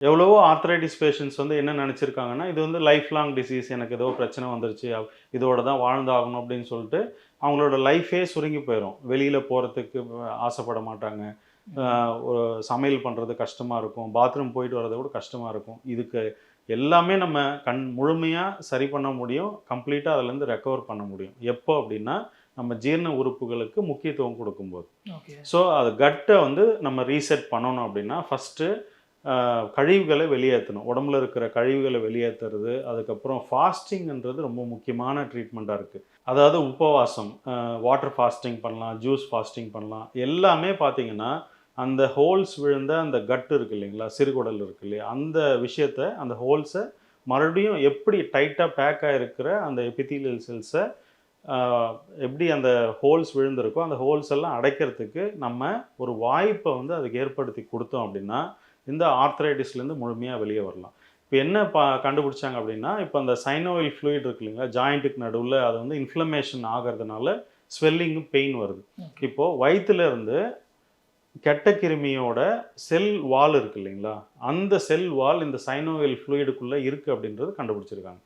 எவ்வளவோ arthritis patients வந்து என்ன நினச்சிருக்காங்கன்னா, இது வந்து லைஃப் லாங் டிசீஸ். எனக்கு ஏதோ பிரச்சனை வந்துருச்சு. இதோட தான் வாழ்ந்தாகணும் அப்படின்னு சொல்லிட்டு, அவங்களோட லைஃபே சுருங்கி போயிரும். வெளியில போறதுக்கு ஆசைப்பட மாட்டாங்க. அ ம். ஒரு சமையல் பண்றது கஷ்டமா இருக்கும். பாத்ரூம் போயிட்டு வரது கூட கஷ்டமா இருக்கும். இதுக்கு எல்லாமே நம்ம முழுமையா சரி பண்ண முடியும். கம்ப்ளீட்டா அதுலேருந்து ரெக்கவர் பண்ண முடியும். எப்போ அப்படின்னா, நம்ம ஜீரண உறுப்புகளுக்கு முக்கியத்துவம் குடுக்கும்போது. ஓகே. ஸோ, அது கட்ட வந்து நம்ம ரீசெட் பண்ணணும் அப்படின்னா, ஃபர்ஸ்ட்டு கழிவுகள வெளியேத்தணும். உடம்புல இருக்கிற கழிவுகள வெளியேத்துறது, அதுக்கப்புறம் ஃபாஸ்டிங்ன்றது ரொம்ப முக்கியமான ட்ரீட்மெண்ட்டா இருக்கு. அதாவது உபவாசம், வாட்டர் ஃபாஸ்டிங் பண்ணலாம், ஜூஸ் ஃபாஸ்டிங் பண்ணலாம். எல்லாமே பார்த்தீங்கன்னா, அந்த ஹோல்ஸ் விழுந்த அந்த கட் இருக்கு இல்லைங்களா? சிறுகுடல் இருக்கு இல்லையா? அந்த விஷயத்த, அந்த ஹோல்ஸ மறுபடியும் எப்படி டைட்டா பேக் ஆயிருக்கிற அந்த எபிதீலியல் செல்ஸ அ எப்படி அந்த ஹோல்ஸ் விழுந்திருக்கோ, அந்த ஹோல்ஸ் எல்லாம் அடைக்கிறதுக்கு நம்ம ஒரு வாய்ப்ப வந்து அதுக்கு ஏற்படுத்தி குடுத்தோம் அப்படின்னா, இந்த ஆர்த்ரைட்டிஸ்லேருந்து முழுமையா வெளிய வரலாம். இப்ப என்ன கண்டுபிடிச்சாங்க அப்படின்னா, இப்ப அந்த சைனோவியல் ஃப்ளூயிட் இருக்கு இல்லைங்களா? ஜாயிண்ட்டுக்கு நடுவுல அது வந்து இன்ஃப்ளமேஷன் ஆகறதுனால ஸ்வெல்லிங்கும், பெயின் வருது. ஓகே. இப்போ வயித்துல இருந்து கெட்ட கிருமியோட செல் வால் இருக்கு இல்லைங்களா? அந்த செல் வால் இந்த சைனோவியல் ஃப்ளூயிடுக்குள்ள இருக்கு அப்படின்றது கண்டுபிடிச்சிருக்காங்க.